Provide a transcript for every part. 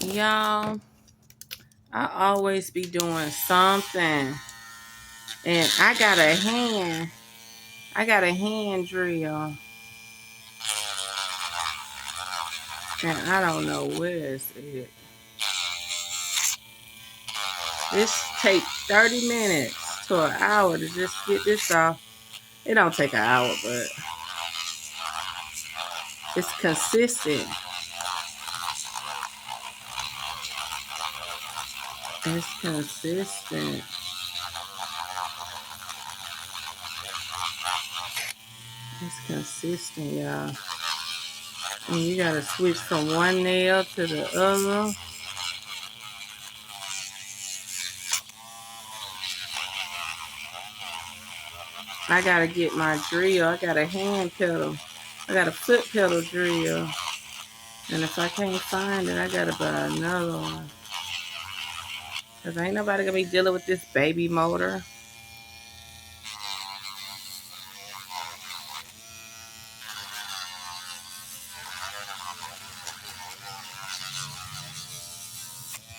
Y'all, I always be doing something. And I got a hand drill. And I don't know where it's at. This takes 30 minutes to an hour to just get this off. It don't take an hour, but it's consistent. It's consistent. It's consistent, y'all. And you gotta switch from one nail to the other. I gotta get my drill. I got a hand pedal. I got a foot pedal drill. And if I can't find it, I gotta buy another one. Cause ain't nobody gonna be dealing with this baby motor.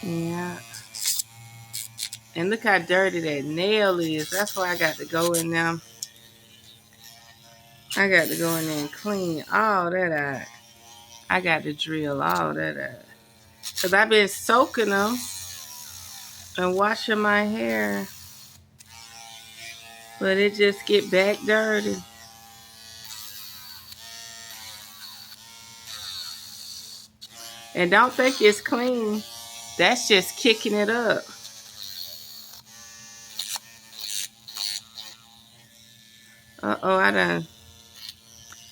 Yeah. And look how dirty that nail is. That's why I got to go in there. I got to go in there and clean all that out. I got to drill all that out. Cause I've been soaking them and washing my hair. But it just get back dirty. And don't think it's clean. That's just kicking it up. Uh-oh, I'm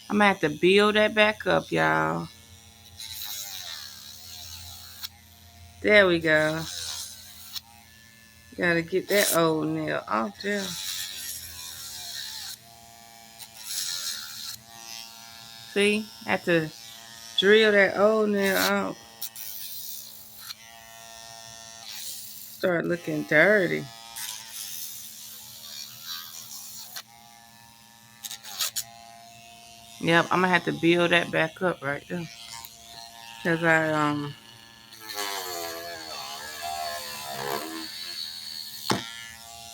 gonna have to build that back up, y'all. There we go. Gotta get that old nail off there. See? Have to drill that old nail out. Start looking dirty. Yep, I'm gonna have to build that back up right there. Cause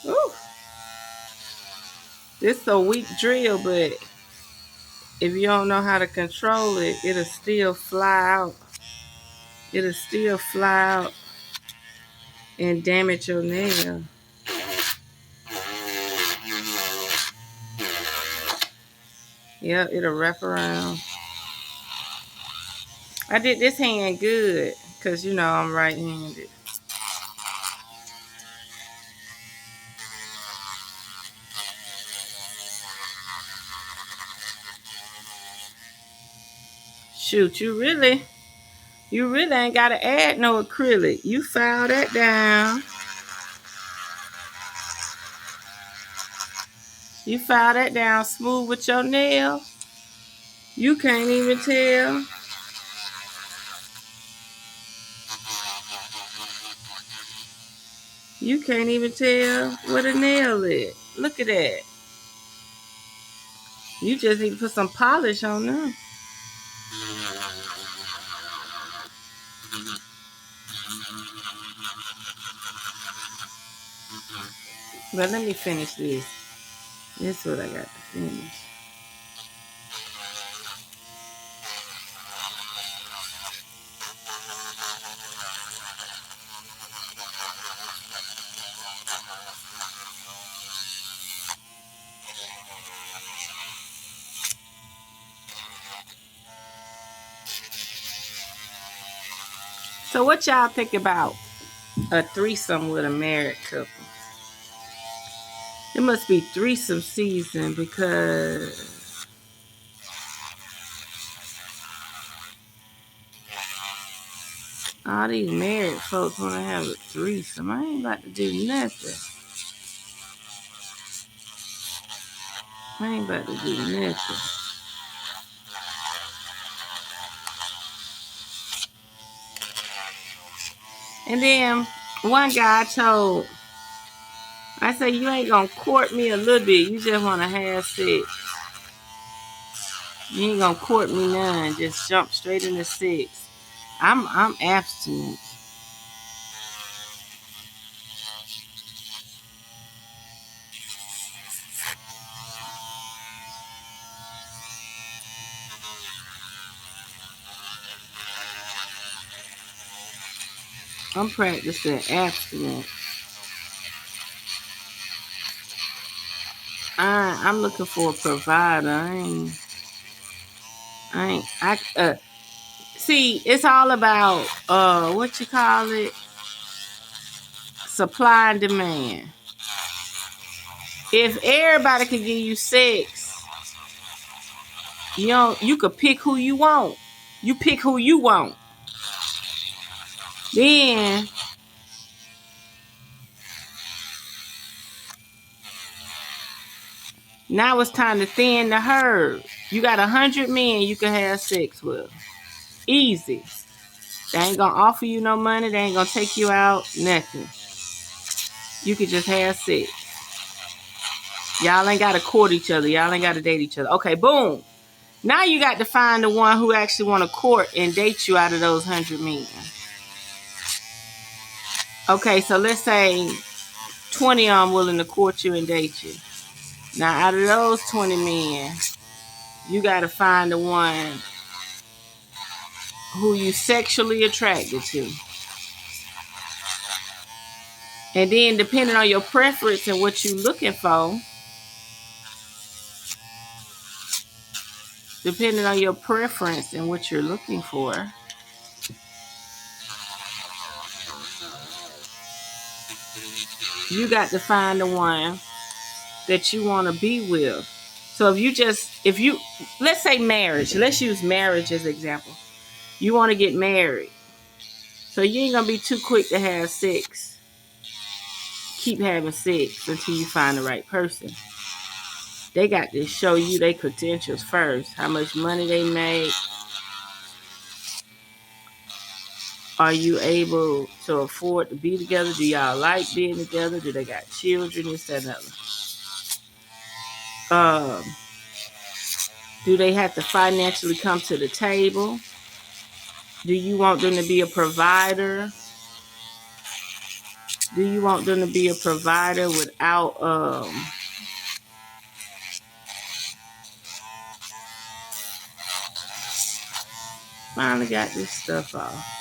ooh, this is a weak drill, but if you don't know how to control it, it'll still fly out. It'll still fly out and damage your nail. Yep, it'll wrap around. I did this hand good, cause you know I'm right-handed. Shoot, you really ain't gotta add no acrylic. You file that down. You file that down smooth with your nail. You can't even tell. You can't even tell where the nail is. Look at that. You just need to put some polish on them. But let me finish this. This is what I got to finish. So what y'all think about a threesome with a married couple? It must be threesome season because all these married folks want to have a threesome. I ain't about to do nothing. I ain't about to do nothing. And then one guy told, I said, you ain't gonna court me a little bit. You just want to have sex. You ain't gonna court me none. Just jump straight into sex. I'm abstinent. I'm practicing abstinence. I'm looking for a provider. See, it's all about what you call it, supply and demand. If everybody could give you sex, you could pick who you want. You pick who you want. Then now it's time to thin the herd. You got 100 men you can have sex with. Easy. They ain't gonna offer you no money. They ain't gonna take you out. Nothing. You could just have sex. Y'all ain't gotta court each other. Y'all ain't gotta date each other. Okay, boom. Now you got to find the one who actually want to court and date you out of those 100 men. Okay, so let's say 20 of them willing to court you and date you. Now, out of those 20 men, you got to find the one who you sexually attracted to. And then, depending on your preference and what you're looking for, you got to find the one that you want to be with. So let's say marriage. Let's use marriage as an example. You want to get married. So you ain't going to be too quick to have sex. Keep having sex until you find the right person. They got to show you their credentials first. How much money they make. Are you able to afford to be together? Do y'all like being together? Do they got children? This, that, and other. Do they have to financially come to the table? Do you want them to be a provider? Do you want them to be a provider without finally got this stuff off.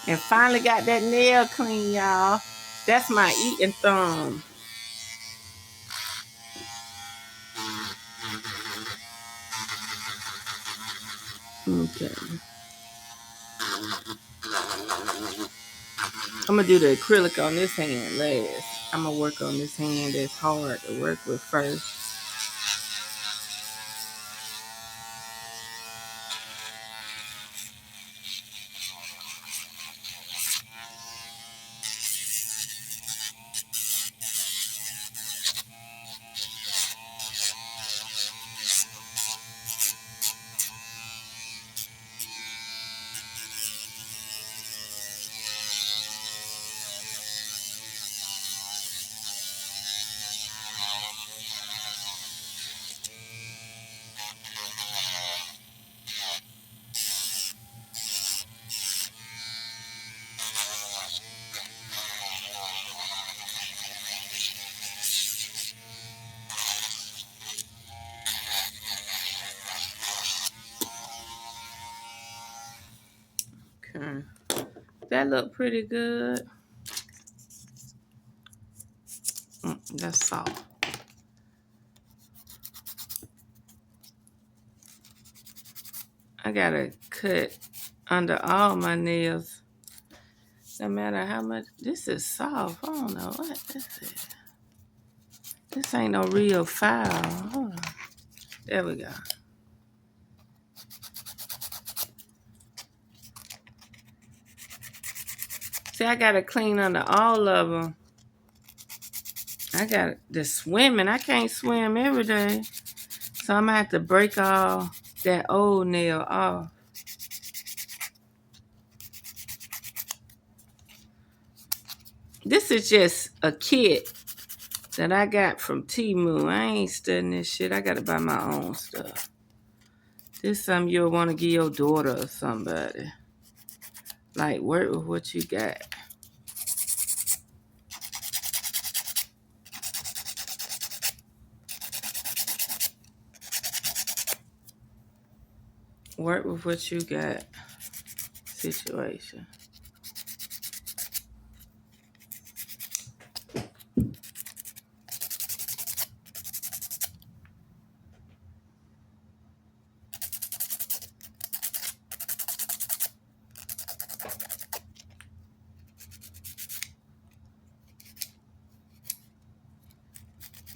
And finally got that nail clean, y'all. That's my eating thumb. Okay. I'm going to do the acrylic on this hand last. I'm going to work on this hand that's hard to work with first. Okay. That look pretty good. That's soft. I gotta cut under all my nails. No matter how much. This is soft. I don't know what this is. This ain't no real file. Hold on. There we go. See, I gotta clean under all of them. I got the swimming. I can't swim every day. So I'm gonna have to break all that old nail off. This is just a kit that I got from Temu. I ain't studying this shit. I gotta buy my own stuff. This is something you'll want to give your daughter or somebody. Like, work with what you got. Work with what you got. Situation.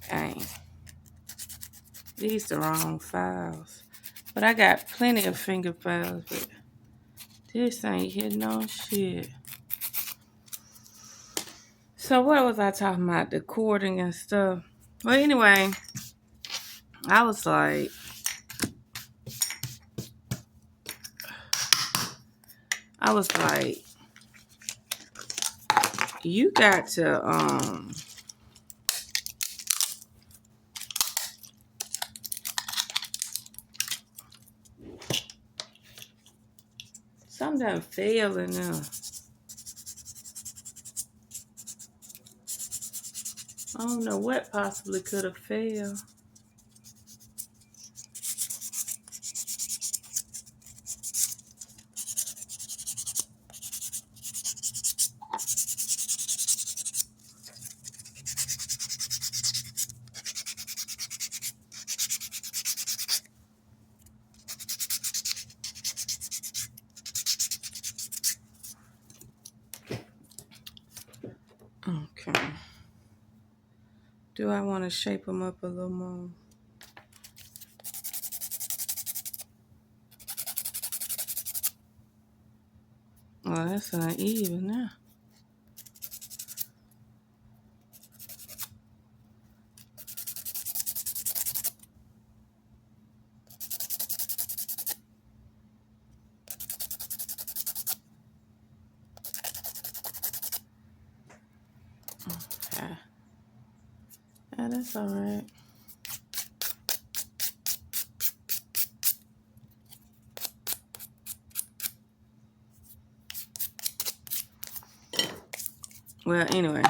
Dang. These the wrong files. But I got plenty of finger files, but this ain't hitting on shit. So what was I talking about? The cording and stuff. Well, anyway, I was like, you got to something done failed in there. I don't know what possibly could have failed. Okay. Do I want to shape them up a little more? Well, that's uneven now. Okay. Yeah, that's all right. Well, anyway,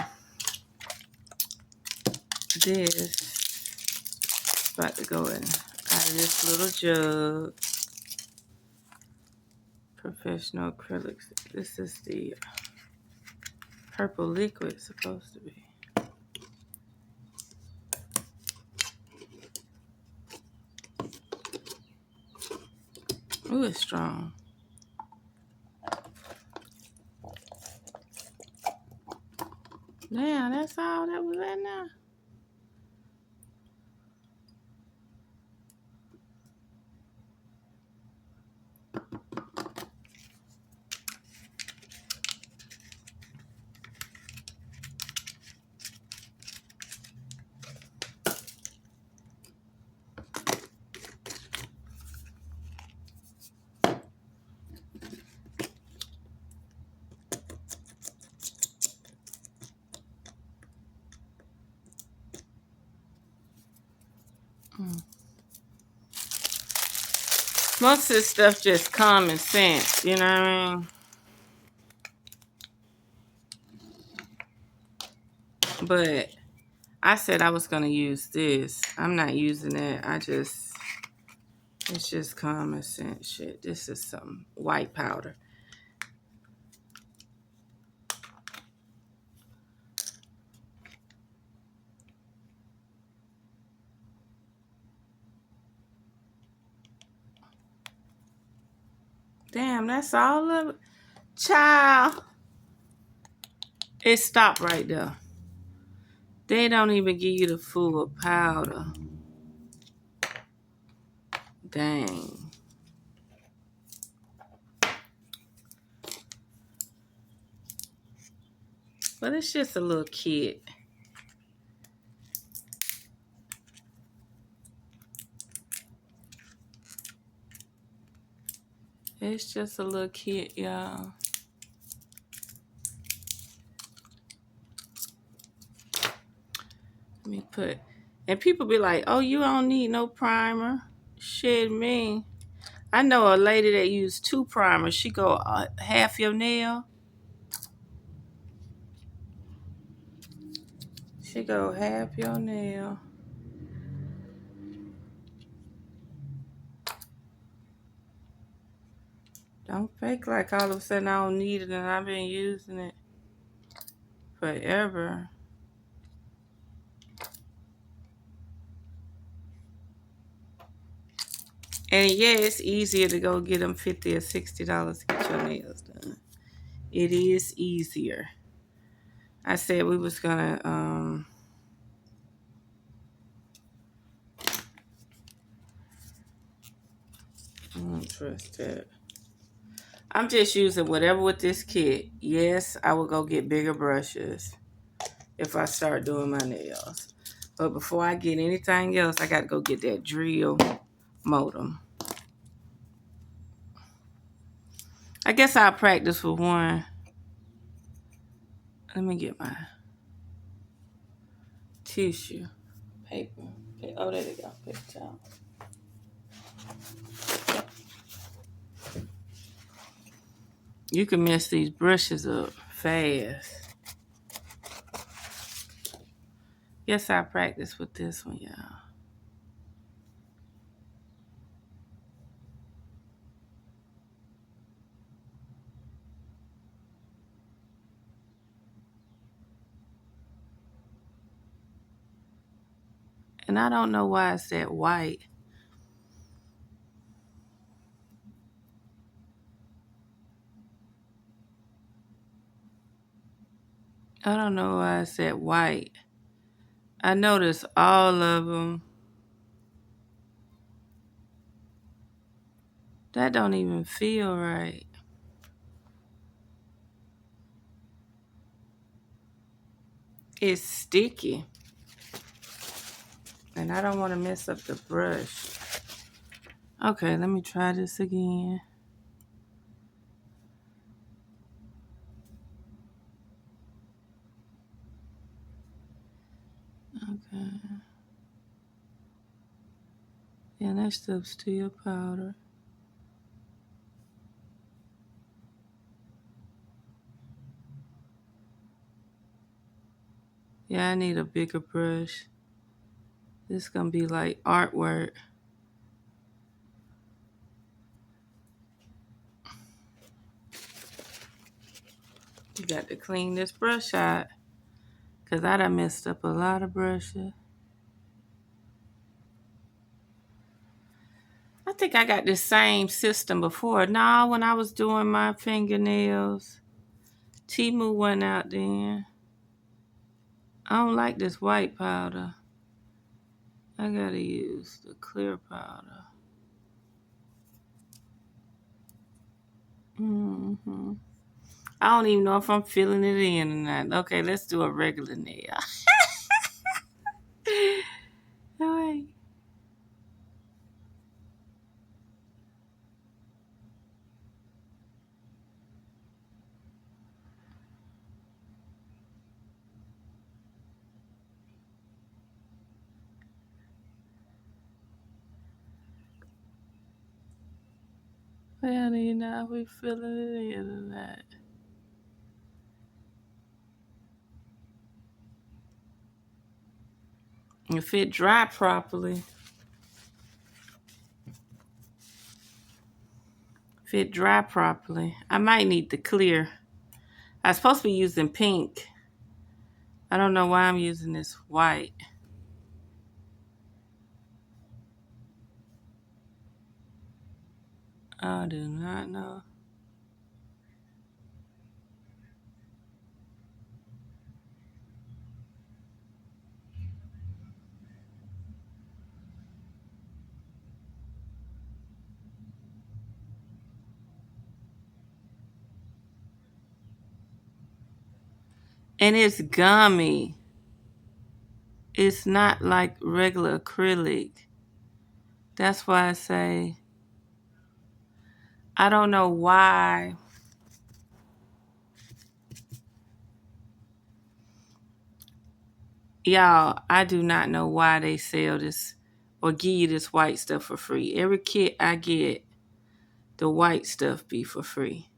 this is about to go in out of this little jug. Professional acrylics. This is the purple liquid it's supposed to be. Ooh, it's strong. Damn, that's all that was in there. Most of this stuff just common sense, you know what I mean? But I said I was going to use this. I'm not using it. It's just common sense shit. This is some white powder. Damn, that's all of it. Child. It stopped right there. They don't even give you the full powder. Dang. But it's just a little kit. It's just a little kit, y'all. Let me put, and people be like, oh, you don't need no primer. Shit, me. I know a lady that used 2 primers. She go half your nail. She go half your nail. Don't fake like all of a sudden I don't need it and I've been using it forever. And yeah, it's easier to go get them $50 or $60 to get your nails done. It is easier. I said we was gonna I don't trust that. I'm just using whatever with this kit. Yes, I will go get bigger brushes if I start doing my nails. But before I get anything else, I gotta go get that drill modem. I guess I'll practice with one. Let me get my tissue. Paper. Okay. Oh, there they go. Paper towel. You can mess these brushes up fast. Guess I practice with this one, y'all. And I don't know why it's that white. I don't know why it's that white. I noticed all of them. That don't even feel right. It's sticky. And I don't want to mess up the brush. Okay, let me try this again. Okay. Yeah, that stuff's still powder. Yeah, I need a bigger brush. This is gonna be like artwork. You got to clean this brush out. Cause I done messed up a lot of brushes. I think I got this same system before. Nah, when I was doing my fingernails, Temu went out then. I don't like this white powder. I gotta use the clear powder. I don't even know if I'm feeling it in or not. Okay, let's do a regular nail. All right. I don't even know if we feeling it in or not. If it dry properly, I might need the clear. I'm supposed to be using pink. I don't know why I'm using this white. I do not know. And it's gummy. It's not like regular acrylic. That's why I say, I don't know why. Y'all, I do not know why they sell this or give you this white stuff for free. Every kit I get, the white stuff be for free.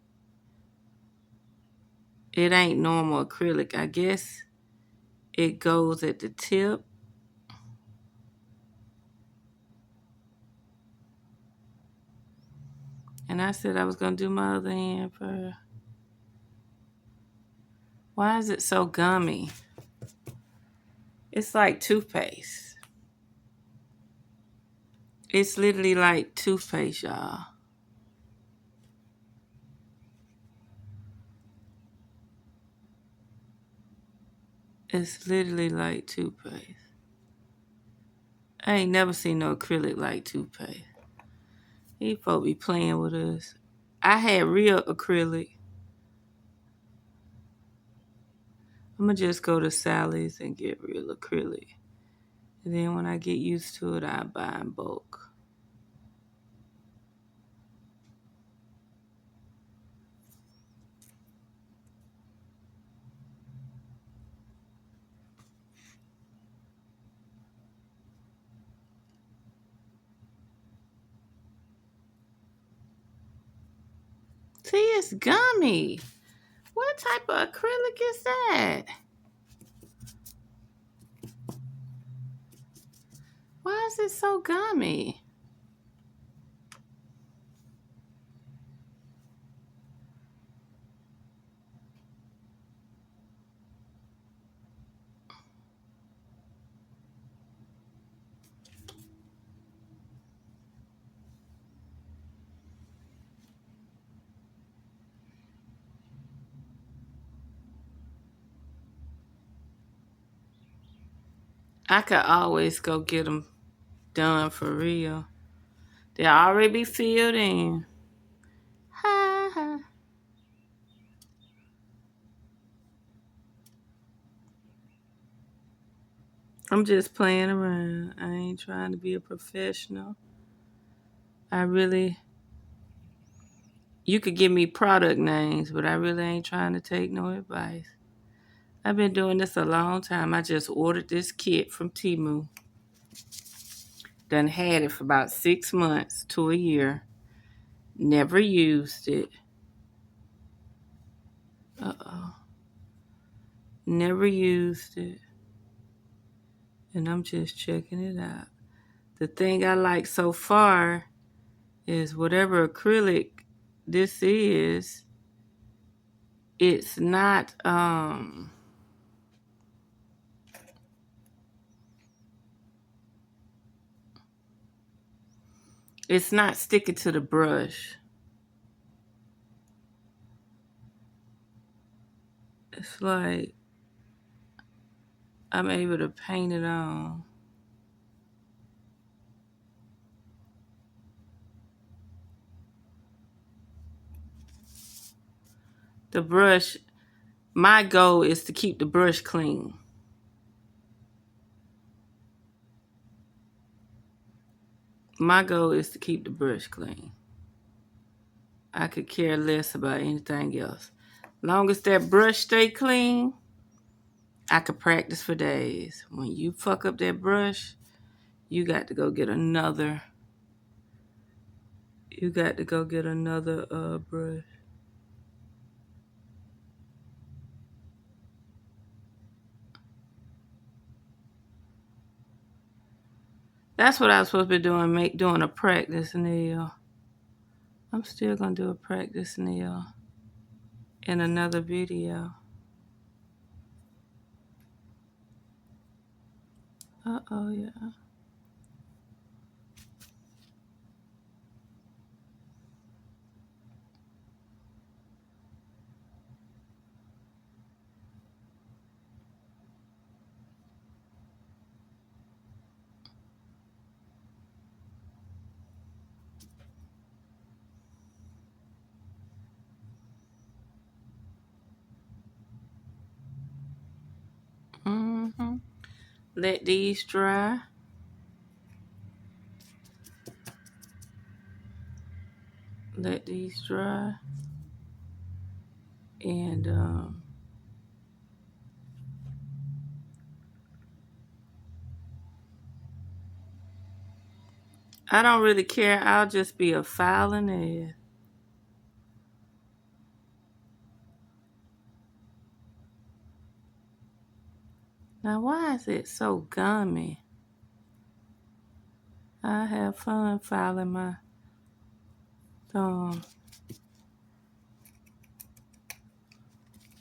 It ain't normal acrylic. I guess it goes at the tip. And I said I was going to do my other hand first. Why is it so gummy? It's like toothpaste. It's literally like toothpaste, y'all. It's literally like toothpaste. I ain't never seen no acrylic like toothpaste. These folk be playing with us. I had real acrylic. I'm going to just go to Sally's and get real acrylic. And then when I get used to it, I buy in bulk. See, it's gummy. What type of acrylic is that? Why is it so gummy? I could always go get them done for real. They already be filled in. Ha ha. I'm just playing around. I ain't trying to be a professional. You could give me product names, but I really ain't trying to take no advice. I've been doing this a long time. I just ordered this kit from Temu. Done had it for about 6 months to a year. Never used it. Uh-oh. Never used it. And I'm just checking it out. The thing I like so far is whatever acrylic this is, it's not it's not sticking to the brush. It's like I'm able to paint it on. The brush, my goal is to keep the brush clean. My goal is to keep the brush clean. I could care less about anything else. Long as that brush stay clean, I could practice for days. When you fuck up that brush, you got to go get another. You got to go get another brush. That's what I was supposed to be doing, doing a practice nail. I'm still gonna do a practice nail in another video. Uh-oh, yeah. Mm-hmm. Let these dry. Let these dry. And I don't really care. I'll just be a filing ass. Now, why is it so gummy? I have fun filing my thumb.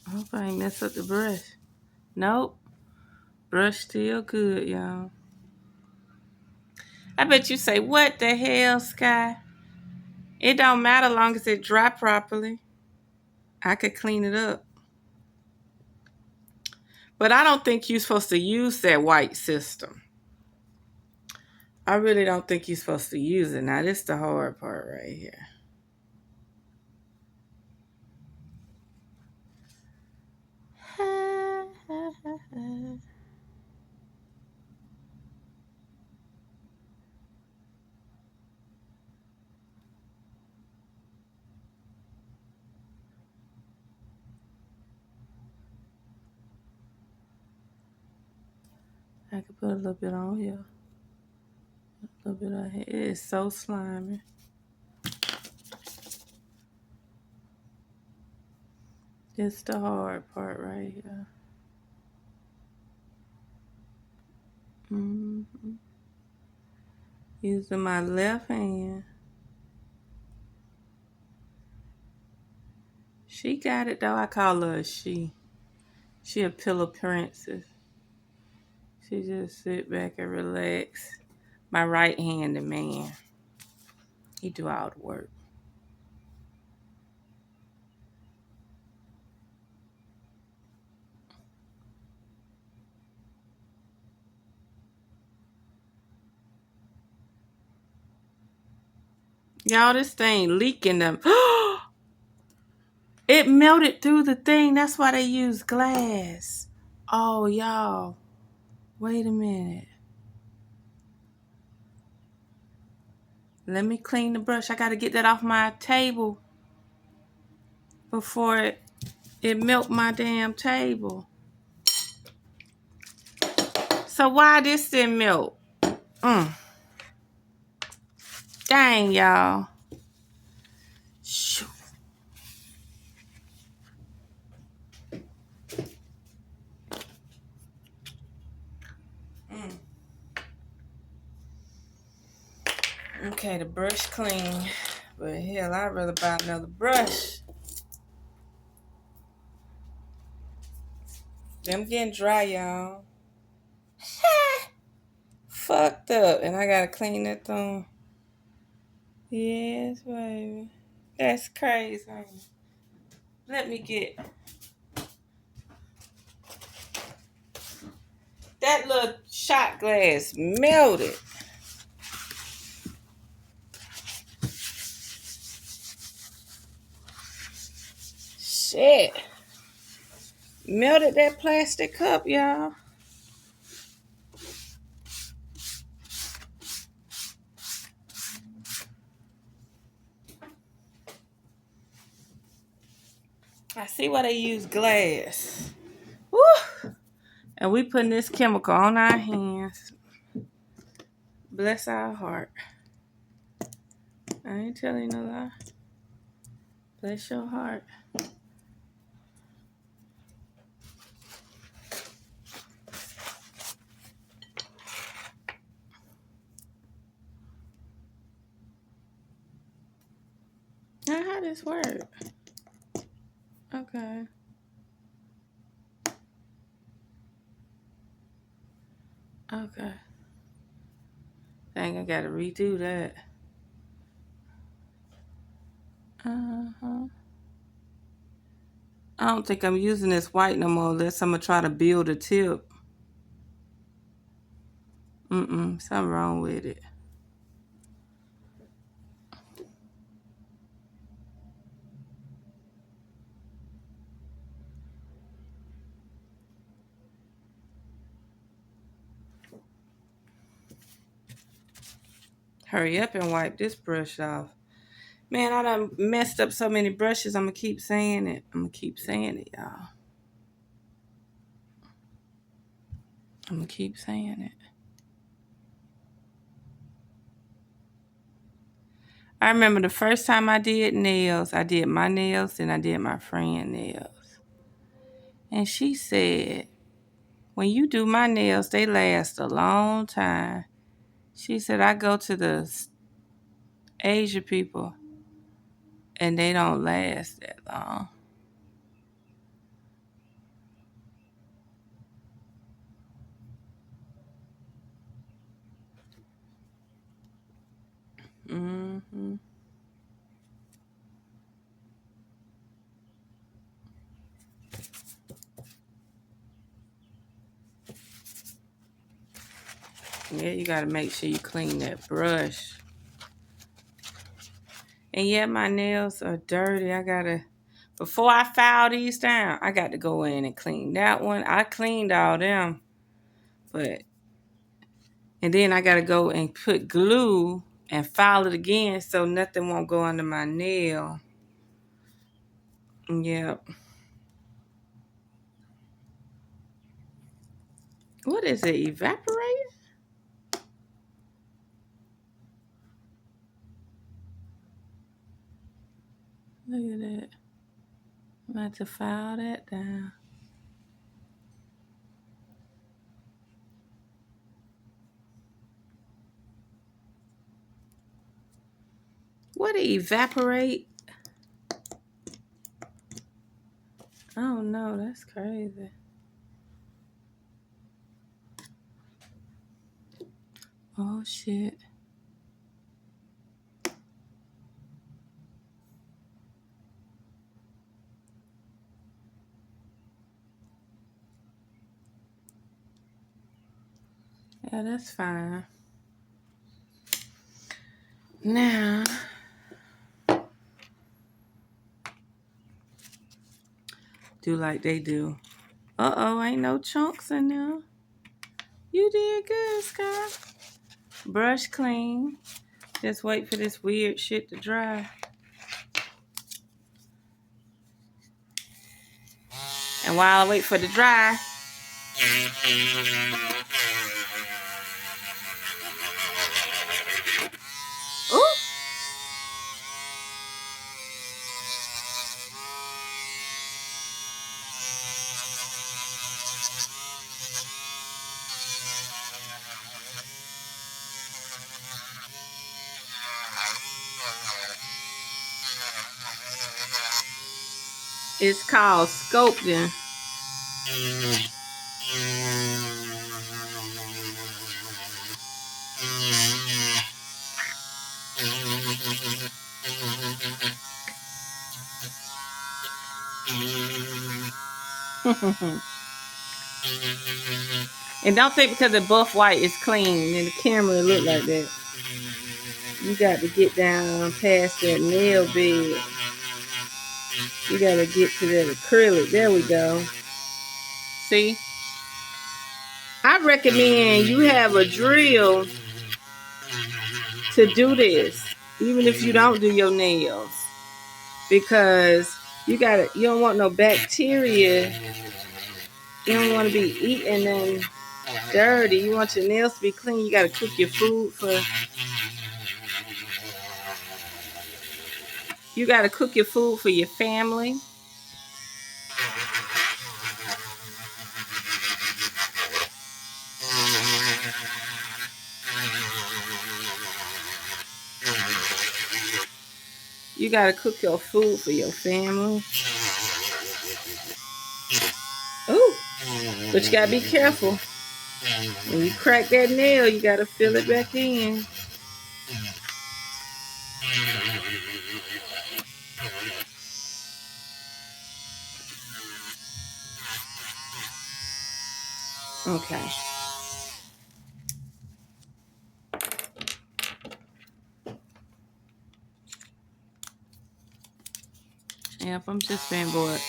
I hope I ain't mess up the brush. Nope. Brush still good, y'all. I bet you say, what the hell, Skye? It don't matter long as it dry properly. I could clean it up. But I don't think you're supposed to use that white system. I really don't think you're supposed to use it. Now, this is the hard part right here. I could put a little bit on here. A little bit on here. It is so slimy. This is the hard part right here. Using my left hand. She got it though. I call her a she. She a pillow princess. She just sit back and relax. My right-handed man. He do all the work. Y'all, this thing leaking them. It melted through the thing. That's why they use glass. Oh, y'all. Wait a minute. Let me clean the brush. I got to get that off my table before it melt my damn table. So why this didn't melt? Dang, y'all. Shoot. Okay, the brush clean. But hell, I'd rather buy another brush. Them getting dry, y'all. Fucked up. And I gotta clean that thumb. Yes, baby. That's crazy. Let me get that little shot glass melted. Shit. Melted that plastic cup, y'all. I see why they use glass. Woo! And we putting this chemical on our hands. Bless our heart. I ain't telling you no lie. Bless your heart. Now, how this work? Okay. Okay. Dang, I gotta redo that. Uh-huh. I don't think I'm using this white no more unless I'm gonna try to build a tip. Something wrong with it. Hurry up and wipe this brush off. Man, I done messed up so many brushes. I'm gonna keep saying it. Y'all. I'm gonna keep saying it. I remember the first time I did nails, I did my nails and I did my friend nails. And she said, when you do my nails, they last a long time. She said, I go to the Asian people and they don't last that long. Mm-hmm. Yeah, you gotta make sure you clean that brush. And yeah, my nails are dirty. Before I file these down, I got to go in and clean that one. I cleaned all them, and then I gotta go and put glue and file it again so nothing won't go under my nail. Yep. What is it, evaporating? Look at that. I'm about to file that down. What, evaporate? Oh no, that's crazy. Oh shit. Yeah, that's fine. Now, do like they do. Uh-oh, ain't no chunks in there. You did good, Skye. Brush clean. Just wait for this weird shit to dry. And while I wait for it to dry, ooh, it's called sculpting. And don't think because the buff white is clean and the camera look like that. You got to get down past that nail bed. You got to get to that acrylic. There we go. See? I recommend you have a drill to do this, even if you don't do your nails, because you don't want no bacteria. You don't want to be eating and dirty. You want your nails to be clean. You got to cook your food for. You got to cook your food for your family. You got to cook your food for your family. Ooh, but you got to be careful. When you crack that nail, you got to fill it back in. Okay. Yep, I'm just being bored.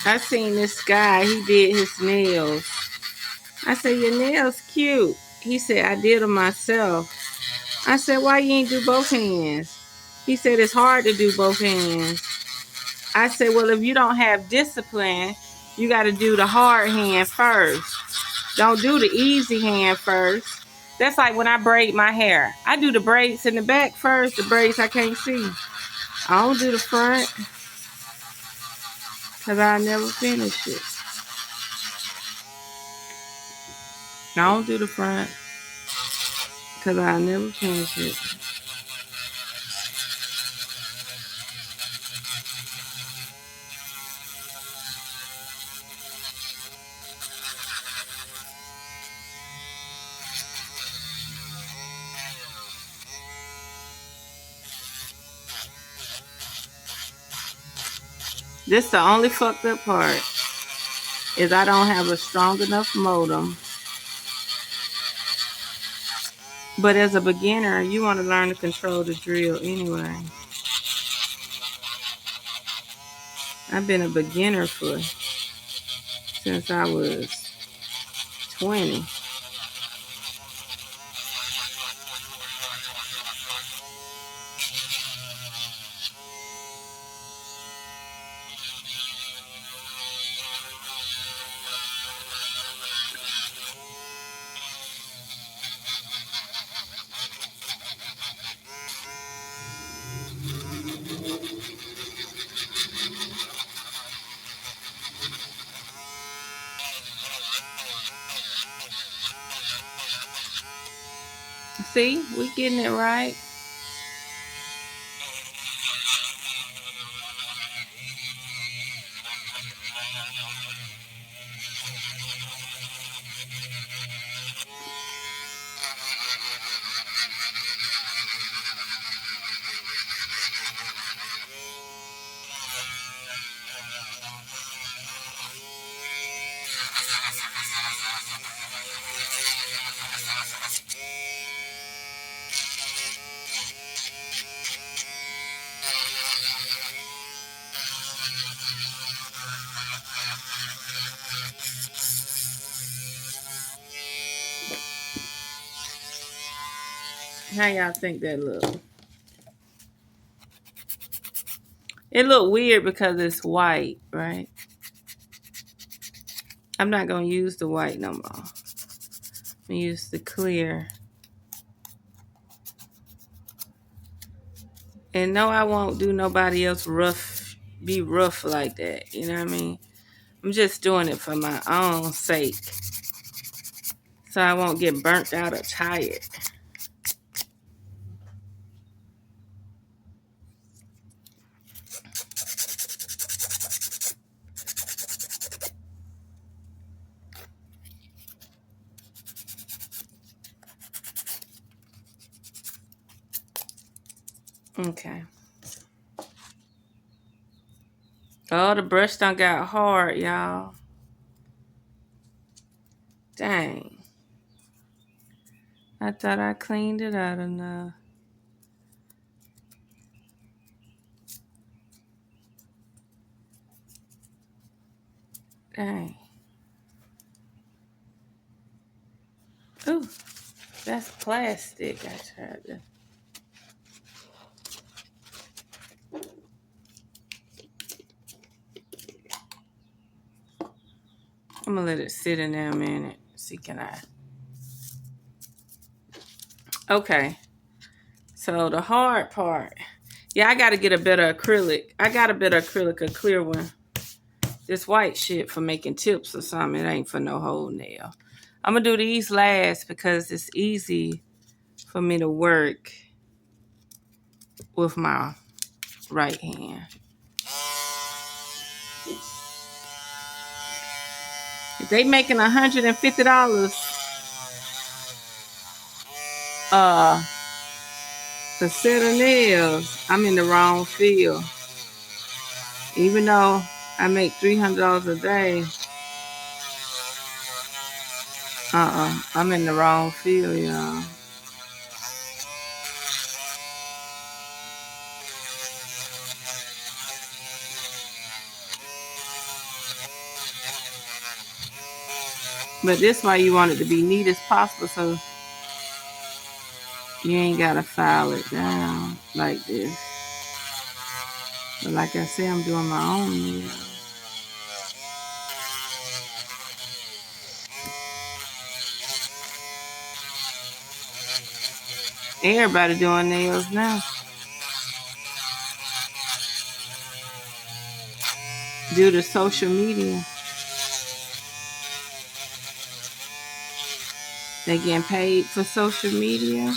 I seen this guy, he did his nails I said, your nails cute. He said, I did them myself. I said, why you ain't do both hands? He said, it's hard to do both hands. I said, well, if you don't have discipline, you got to do the hard hand first. Don't do the easy hand first. That's like when I braid my hair. I do the braids in the back first, the braids I can't see. I don't do the front because I never finish it. I don't do the front because I never finish it. This the only fucked up part is I don't have a strong enough modem. But as a beginner, you want to learn to control the drill anyway. I've been a beginner since I was 20. See, we getting it right. How y'all think that look? It look weird because it's white, right? I'm not going to use the white no more. I'm going to use the clear. And no, I won't do nobody else be rough like that. You know what I mean? I'm just doing it for my own sake. So I won't get burnt out or tired. Okay. Oh, the brush done got hard, y'all. Dang. I thought I cleaned it out enough. Dang. Ooh, that's plastic. I tried to. I'm gonna let it sit in there a minute. See, can I? Okay. So the hard part. Yeah, I gotta get a better acrylic. I got a better acrylic, a clear one. This white shit for making tips or something. It ain't for no whole nail. I'm gonna do these last because it's easy for me to work with my right hand. If they making $150 for set of nails, I'm in the wrong field. Even though I make $300 a day, I'm in the wrong field, y'all. But this why you want it to be neat as possible, so you ain't gotta file it down like this. But like I said, I'm doing my own nails. Everybody doing nails now. Due to social media. They getting paid for social media.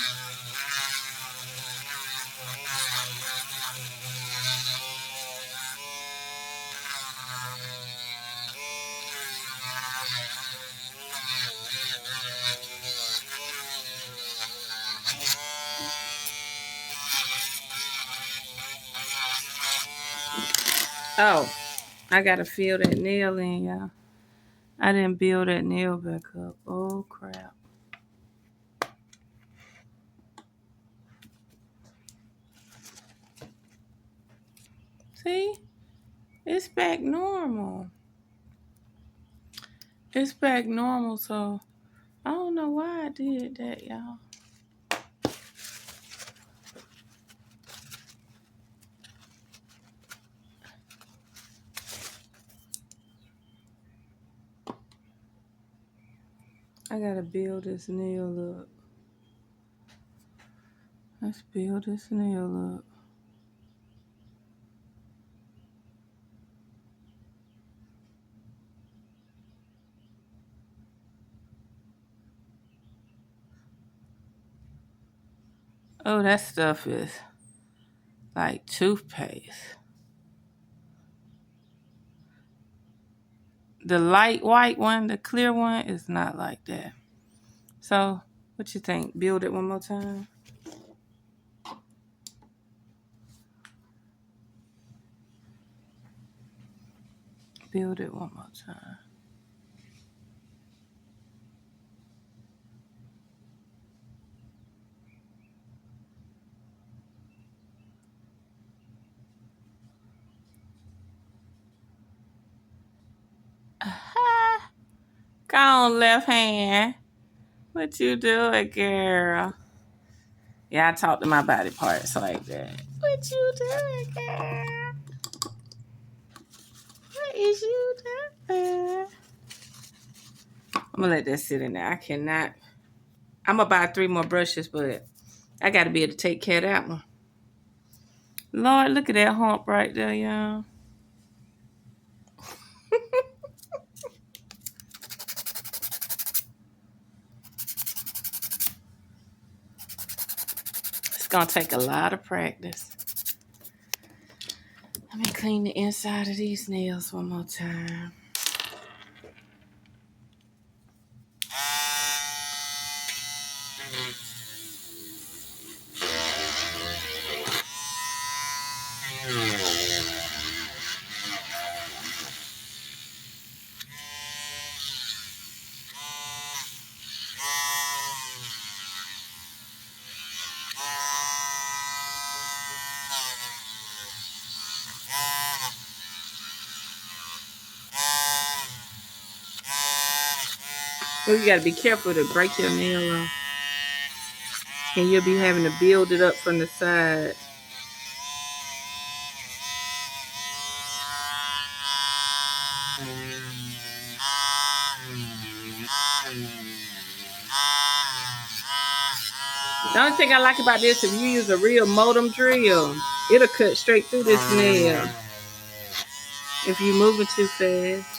Oh, I gotta fill that nail in, y'all. I didn't build that nail back up. Oh, crap. See? It's back normal. It's back normal, so I don't know why I did that, y'all. I gotta build this nail up. Let's build this nail up. Oh, that stuff is like toothpaste. The light white one, the clear one, is not like that. So, what you think? Build it one more time? Build it one more time. Go on, left hand. What you doing, girl? Yeah, I talk to my body parts like that. What you doing, girl? What is you doing? I'm gonna let that sit in there. I cannot. I'm gonna buy 3 more brushes, but I gotta be able to take care of that one. Lord, look at that hump right there, y'all. It's gonna take a lot of practice. Let me clean the inside of these nails one more time. Well, you gotta be careful to break your nail off. And you'll be having to build it up from the side. The only thing I like about this, if you use a real modem drill, it'll cut straight through this nail. If you're moving too fast.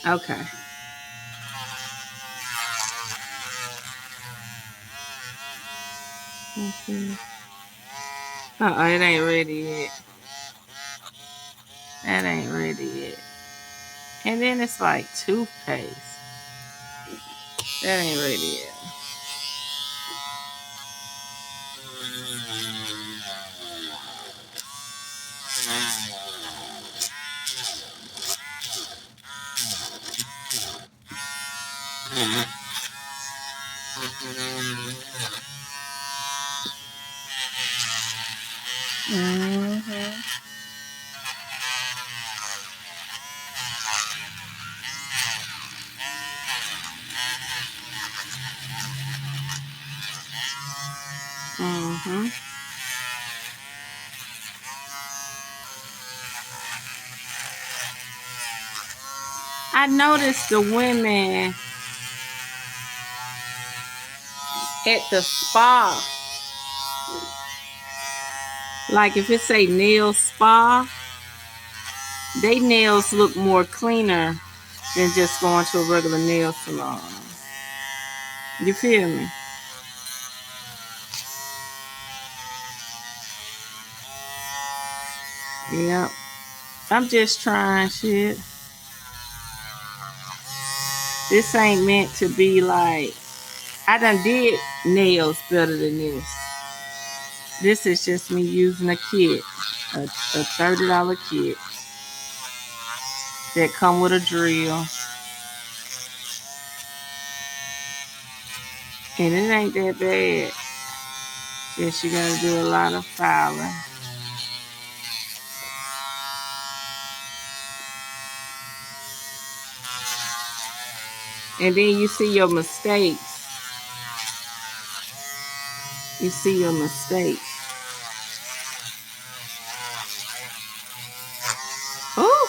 Okay. It ain't ready yet. That ain't ready yet. And then it's like toothpaste. That ain't ready yet. I noticed the women at the spa, like if it say nail spa, they nails look more cleaner than just going to a regular nail salon. You feel me? Yep. I'm just trying shit. This ain't meant to be like, I done did nails better than this. This is just me using a kit, a $30 kit that come with a drill. And it ain't that bad. Just you gotta do a lot of filing. And then you see your mistakes. You see your mistakes. Oh!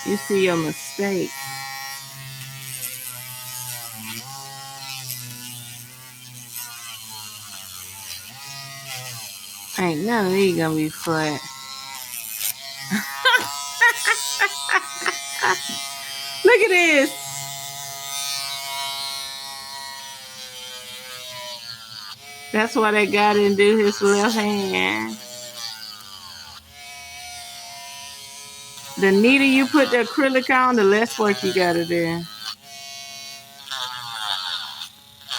You see your mistakes. Ain't none of these gonna be flat. Look at this. That's why that guy didn't do his left hand. The neater you put the acrylic on, the less work you gotta do.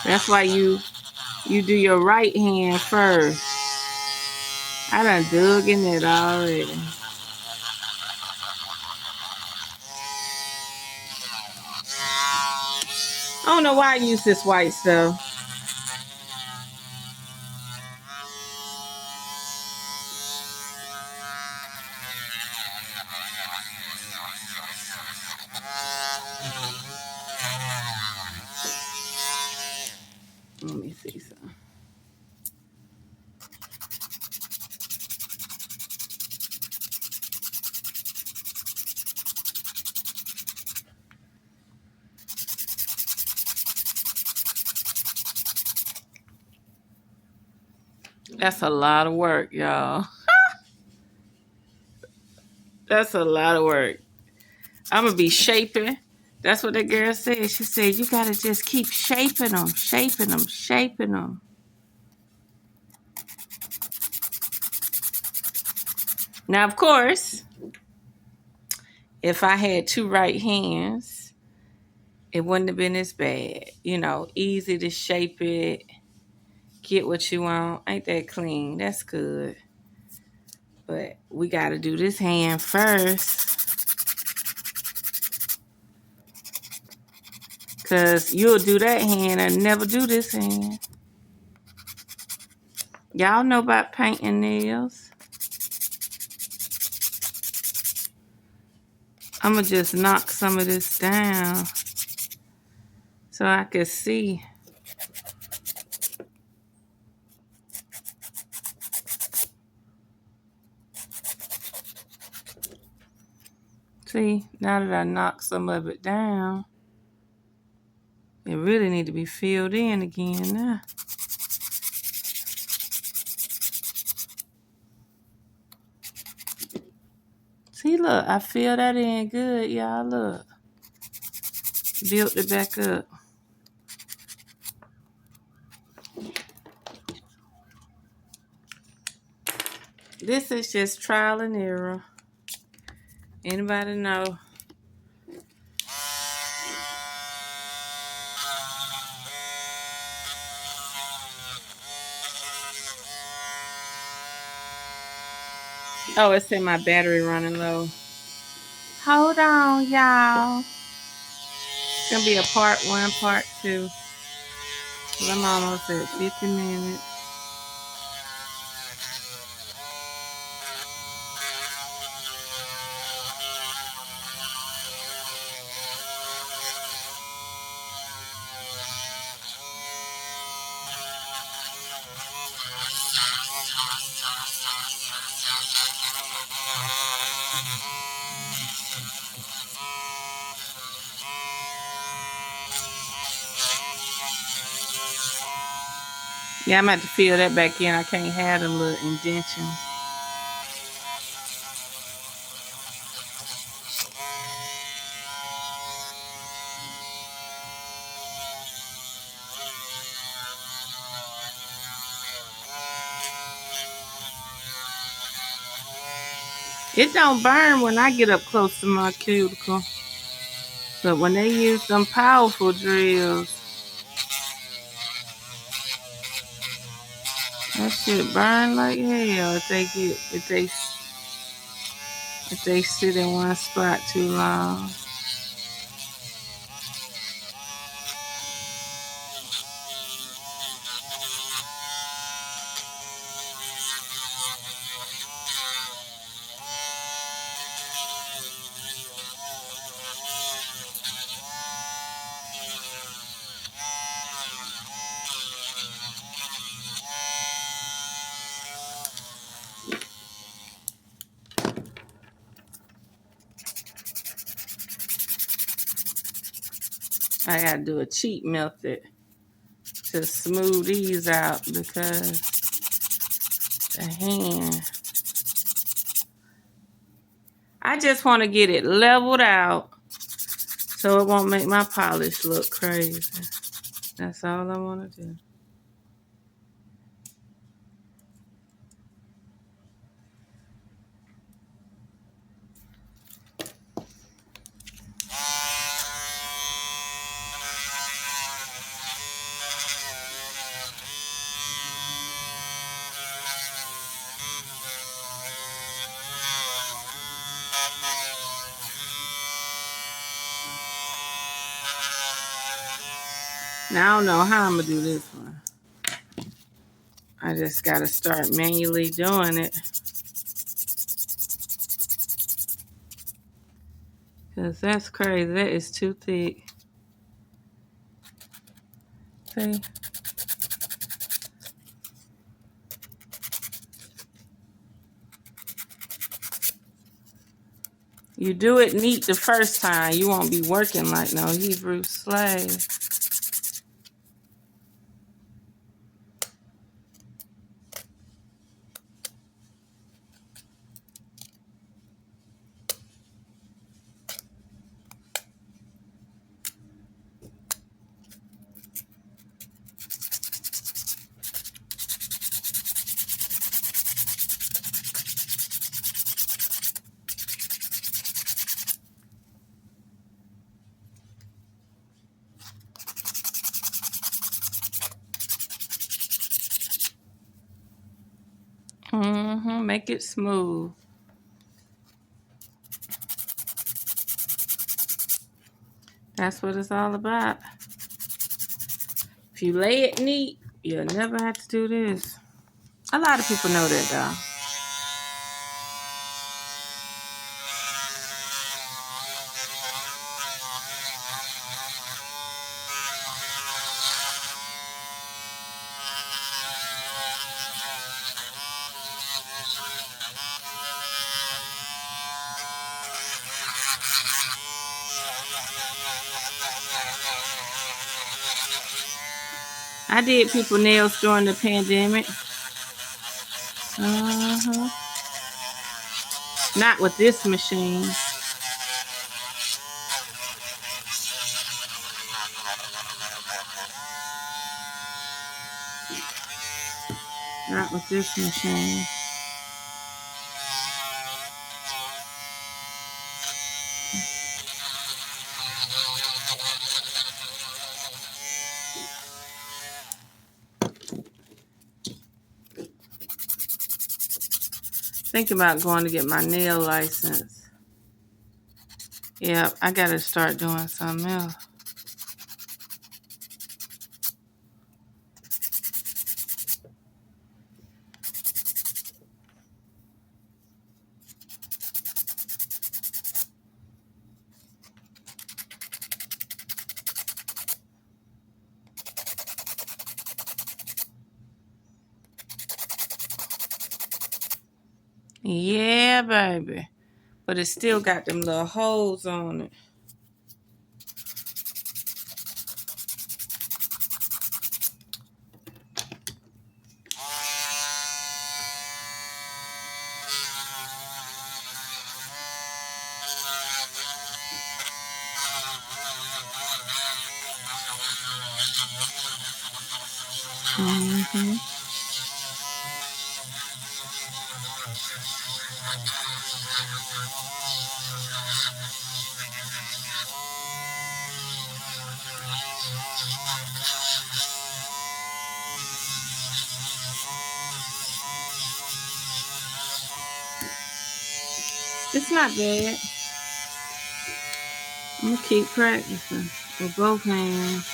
That's why you do your right hand first. I done dug in it already. I don't know why I use this white stuff. Let me see some. That's a lot of work, y'all. That's a lot of work. I'm going to be shaping. That's what that girl said. She said, you got to just keep shaping them, shaping them, shaping them. Now, of course, if I had two right hands, it wouldn't have been as bad. You know, easy to shape it, get what you want. Ain't that clean? That's good. But we got to do this hand first. Because you'll do that hand and never do this hand. Y'all know about painting nails. I'm going to just knock some of this down so I can see. See, now that I knocked some of it down, it really need to be filled in again now. See, look, I filled that in good, y'all. Look. Built it back up. This is just trial and error. Anybody know? Oh, it said my battery running low. Hold on, y'all. It's going to be a part 1, part 2. I'm almost at 50 minutes. Yeah, I'm about to fill that back in. I can't have them little indentions. It don't burn when I get up close to my cuticle. But when they use them powerful drills, that shit burn like hell if they sit in one spot too long. I gotta do a cheat method to smooth these out because the hand. I just want to get it leveled out so it won't make my polish look crazy. That's all I want to do. Now I don't know how I'm going to do this one. I just got to start manually doing it. Because that's crazy. That is too thick. See? You do it neat the first time. You won't be working like no Hebrew slave. Make it smooth. That's what it's all about. If you lay it neat, you'll never have to do this. A lot of people know that though. I did people nails during the pandemic. Not with this machine. Not with this machine. Thinking about going to get my nail license. Yeah, I gotta start doing something else. Yeah, baby. But it still got them little holes on it. Mm-hmm. It's not bad. I'm gonna keep practicing with both hands.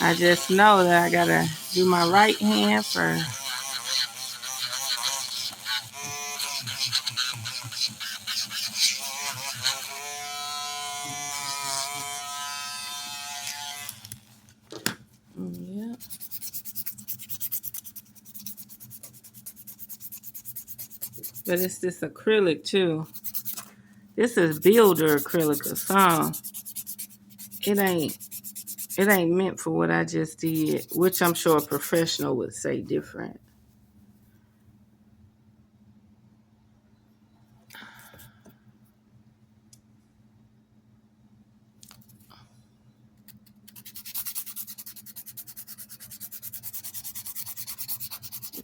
I just know that I gotta do my right hand first. Yeah. But it's this acrylic too. This is builder acrylic or something. It ain't meant for what I just did, which I'm sure a professional would say different.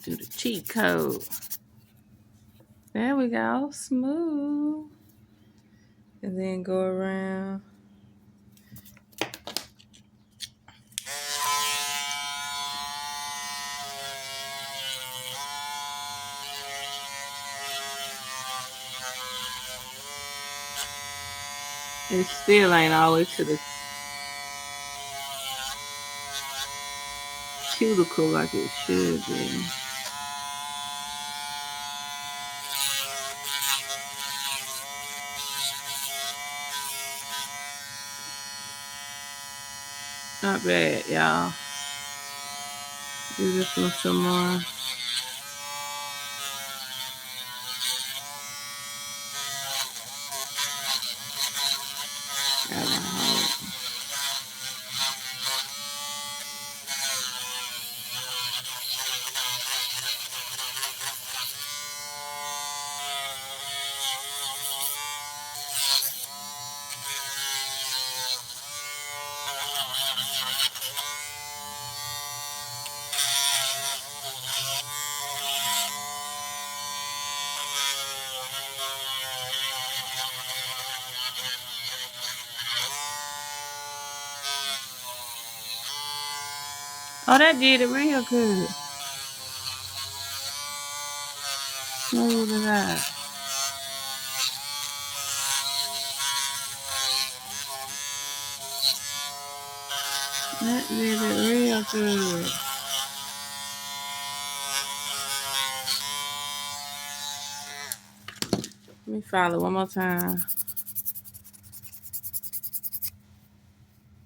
Do the cheat code. There we go. Smooth. And then go around. It still ain't all the way to the cuticle like it should be. Not bad, y'all. Do this one some more. Gotta hold. Oh, that did it real good. Smooth it out. That did it real good. Let me follow one more time.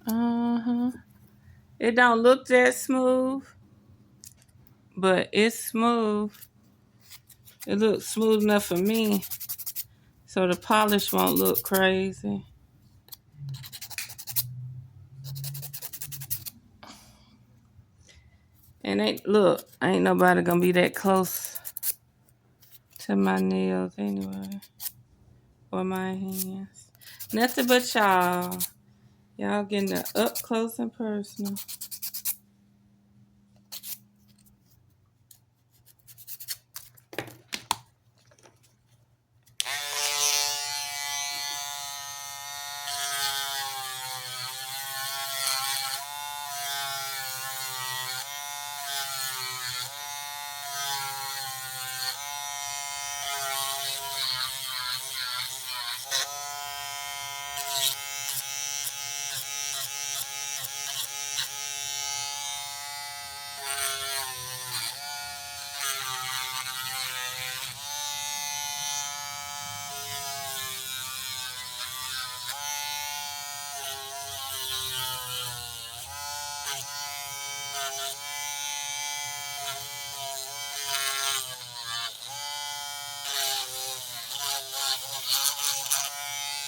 Uh-huh. It don't look that smooth, but it's smooth. It looks smooth enough for me, so the polish won't look crazy. And ain't nobody gonna be that close to my nails anyway, or my hands. Nothing but y'all. Y'all getting the up close and personal.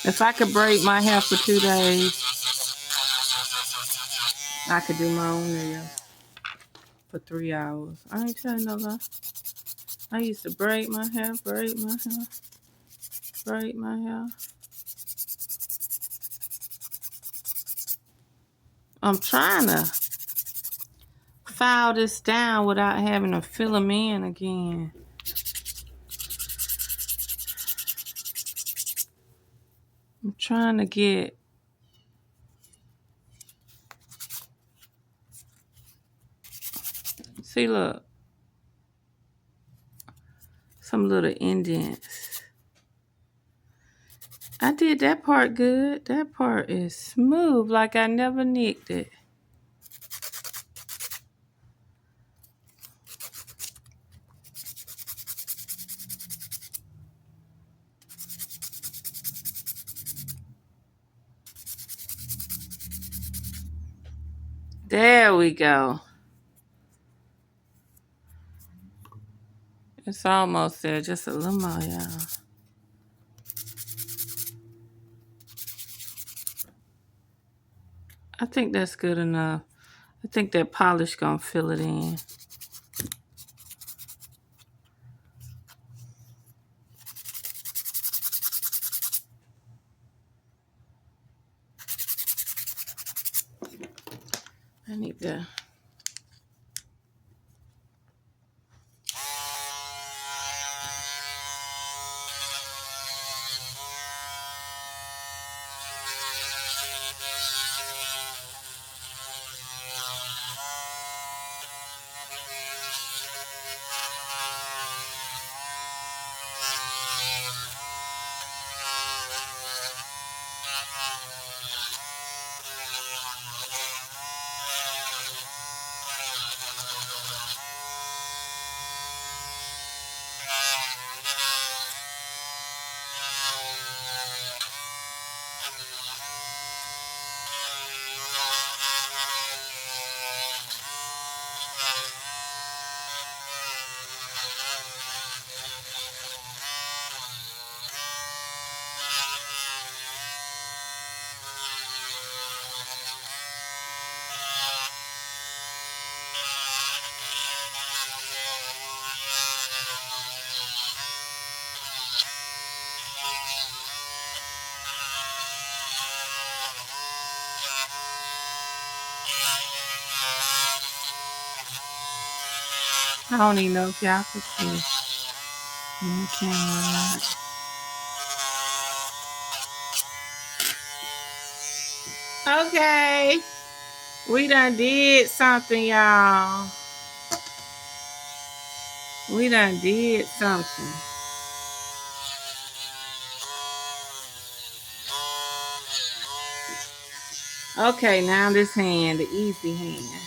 If I could braid my hair for 2 days, I could do my own nails for 3 hours. I ain't telling no lie. I used to braid my hair, braid my hair, braid my hair. I'm trying to file this down without having to fill them in again. I'm trying to get see, look, some little indents. I did that part good. That part is smooth, like I never nicked it. There we go. It's almost there. Just a little more, y'all. I think that's good enough. I think that polish gonna fill it in. I need to. I don't even know if y'all can see in the camera or not. Okay. We done did something, y'all. We done did something. Okay, now this hand, the easy hand.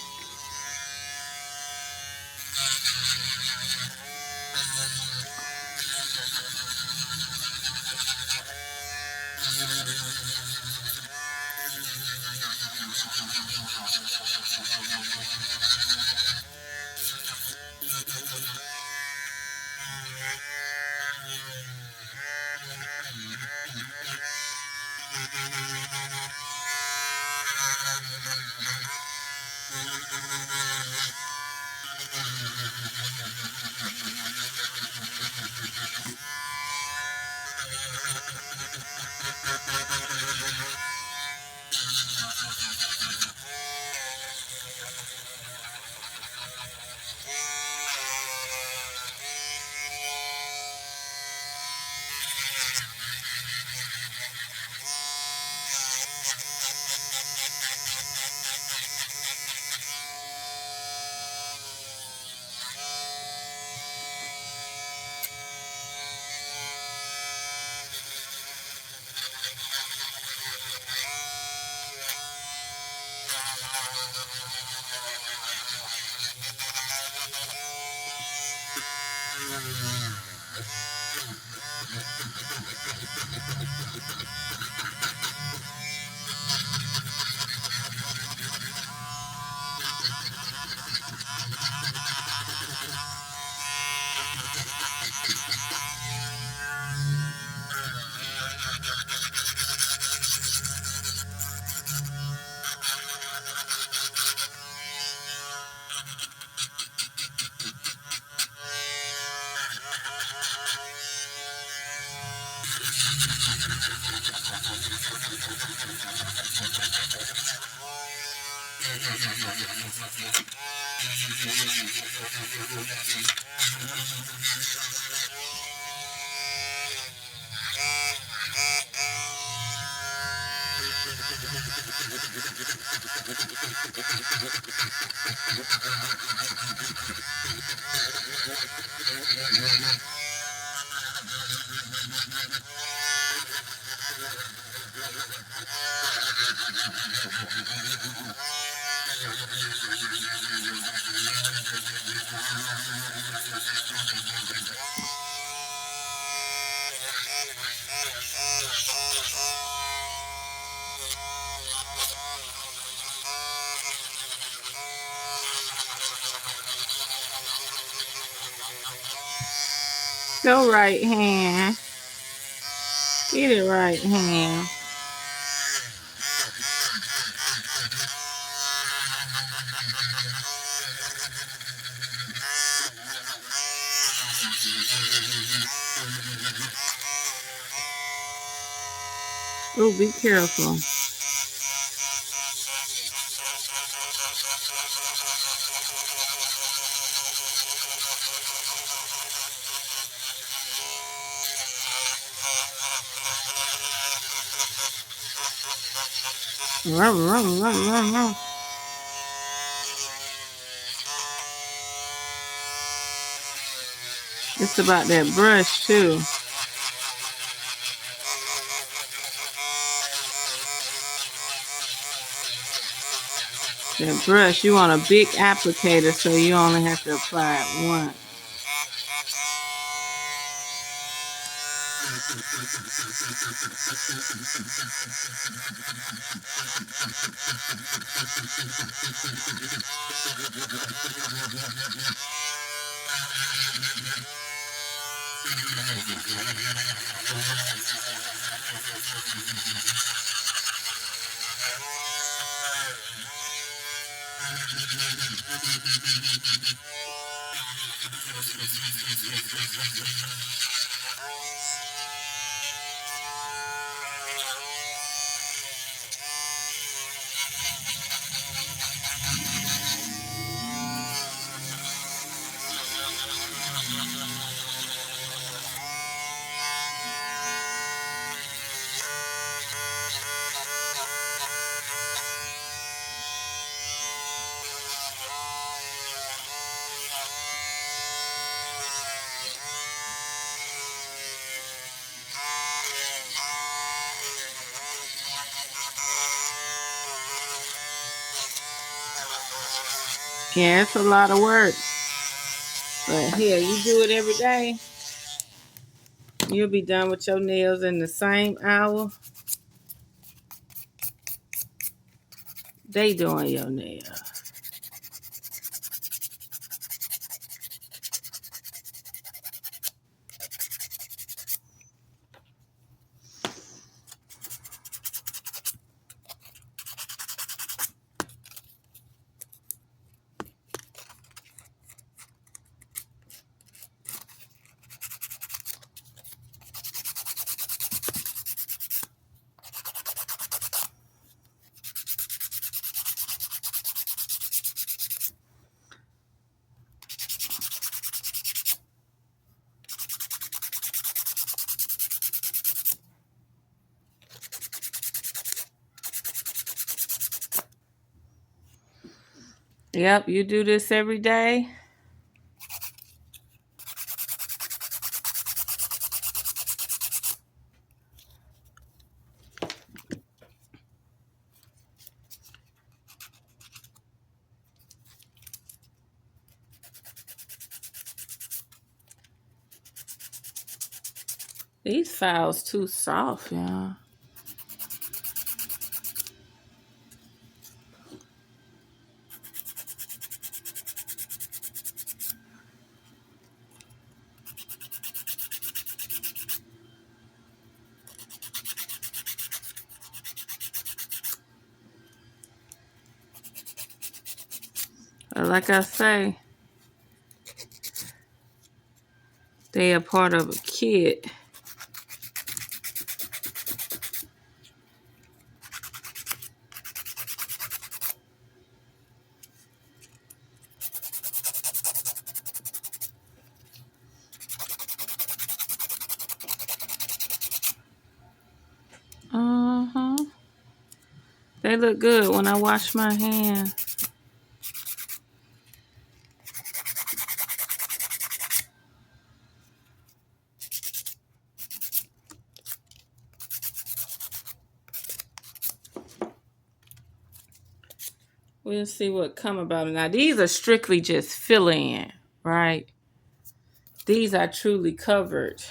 Go right hand. Get it right hand. Oh, be careful. Rum, rum, rum, rum, rum. It's about that brush too. That brush, you want a big applicator so you only have to apply it once. Yeah, it's a lot of work. But here, you do it every day. You'll be done with your nails in the same hour they doing your nails. Yep, you do this every day. These files too soft, y'all. But like I say, they are part of a kit. They look good when I wash my hands. We'll see what come about it. Now, these are strictly just fill-in, right? These are truly covered.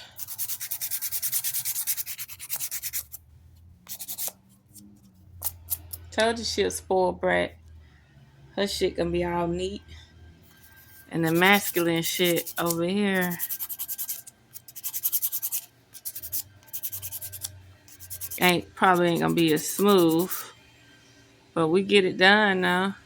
Told you she a spoiled brat. Her shit gonna be all neat. And the masculine shit over here probably ain't gonna be as smooth. But we get it done now.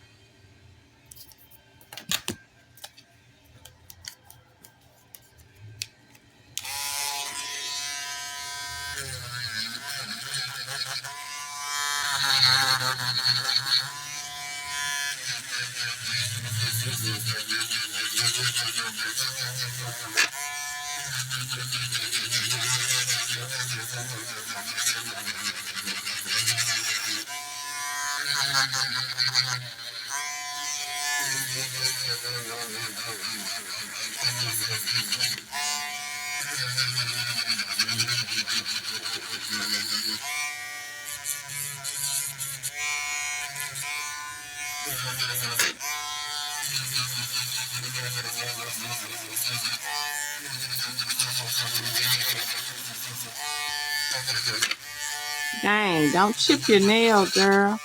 Dang, don't chip your nail, girl.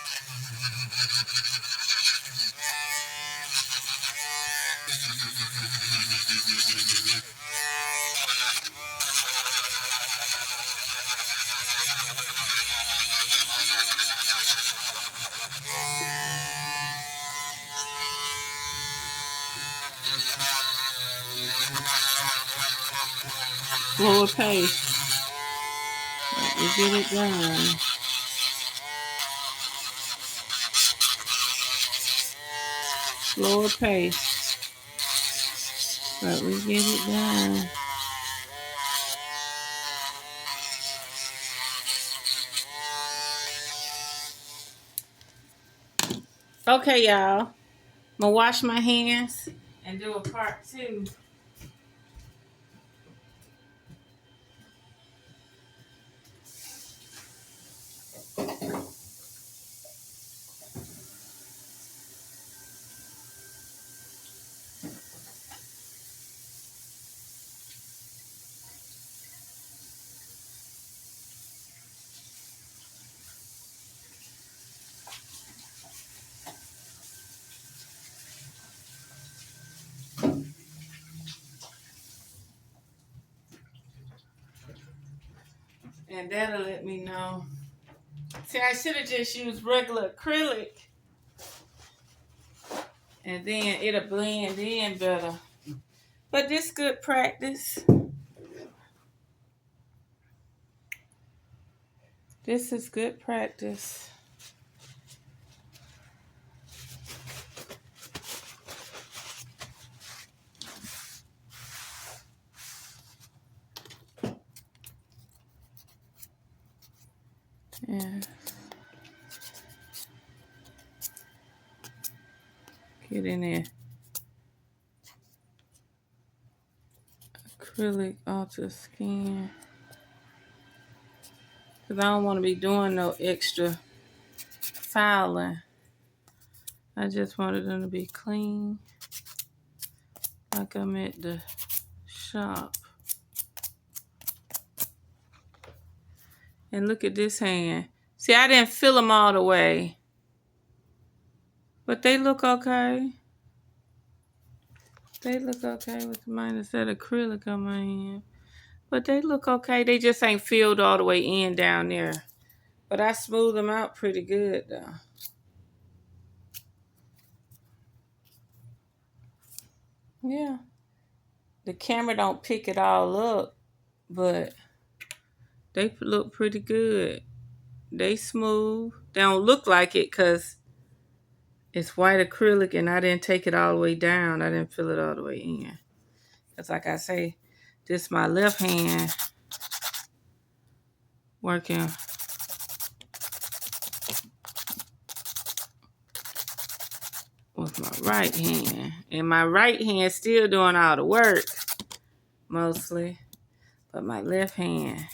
Slower pace. We get it done. Slower pace. But we get it done. Okay, y'all. I'm gonna wash my hands and do a part 2. And that'll let me know. See, I should have just used regular acrylic. And then it'll blend in better. But this good practice. This is good practice. Yeah. Get in there. Acrylic onto skin. Because I don't want to be doing no extra filing. I just wanted them to be clean. Like I'm at the shop. And look at this hand. See, I didn't fill them all the way. But they look okay. They look okay with the minus that acrylic on my hand. But they look okay. They just ain't filled all the way in down there. But I smoothed them out pretty good, though. Yeah. The camera don't pick it all up, but they look pretty good. They smooth. They don't look like it because it's white acrylic and I didn't take it all the way down. I didn't fill it all the way in. Because like I say, this is my left hand working right hand. And my right hand still doing all the work, mostly. But my left hand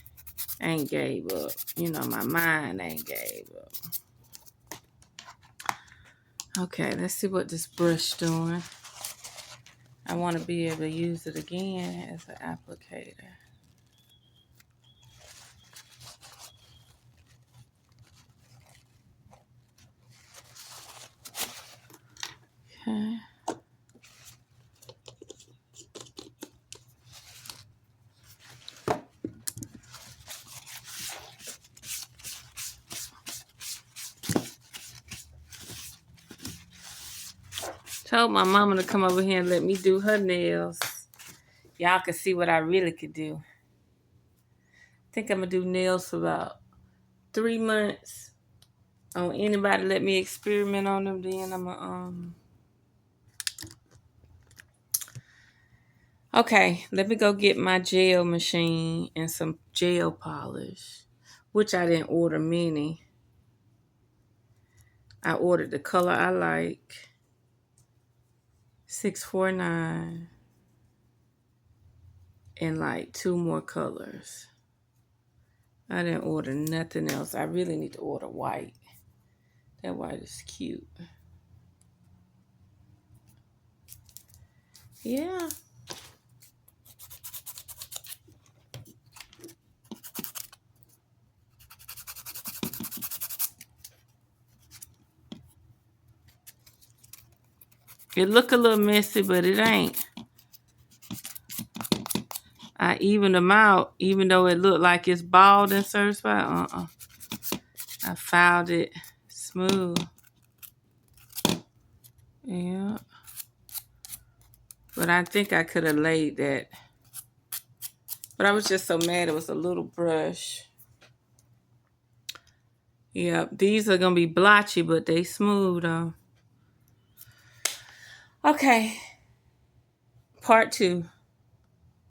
ain't gave up. You know, my mind ain't gave up. Okay, let's see what this brush doing. I want to be able to use it again as an applicator. Okay. Told my mama to come over here and let me do her nails. Y'all can see what I really could do. I think I'm going to do nails for about 3 months. Anybody let me experiment on them, then I'm going to... Okay, let me go get my gel machine and some gel polish, which I didn't order many. I ordered the color I like, 649, and like 2 more colors. I didn't order nothing else. I really need to order white. That white is cute. Yeah. It look a little messy, but it ain't. I evened them out, even though it looked like it's bald in certain spot. I filed it smooth. Yeah. But I think I could have laid that. But I was just so mad it was a little brush. Yeah, these are going to be blotchy, but they smooth though. Okay. Part 2.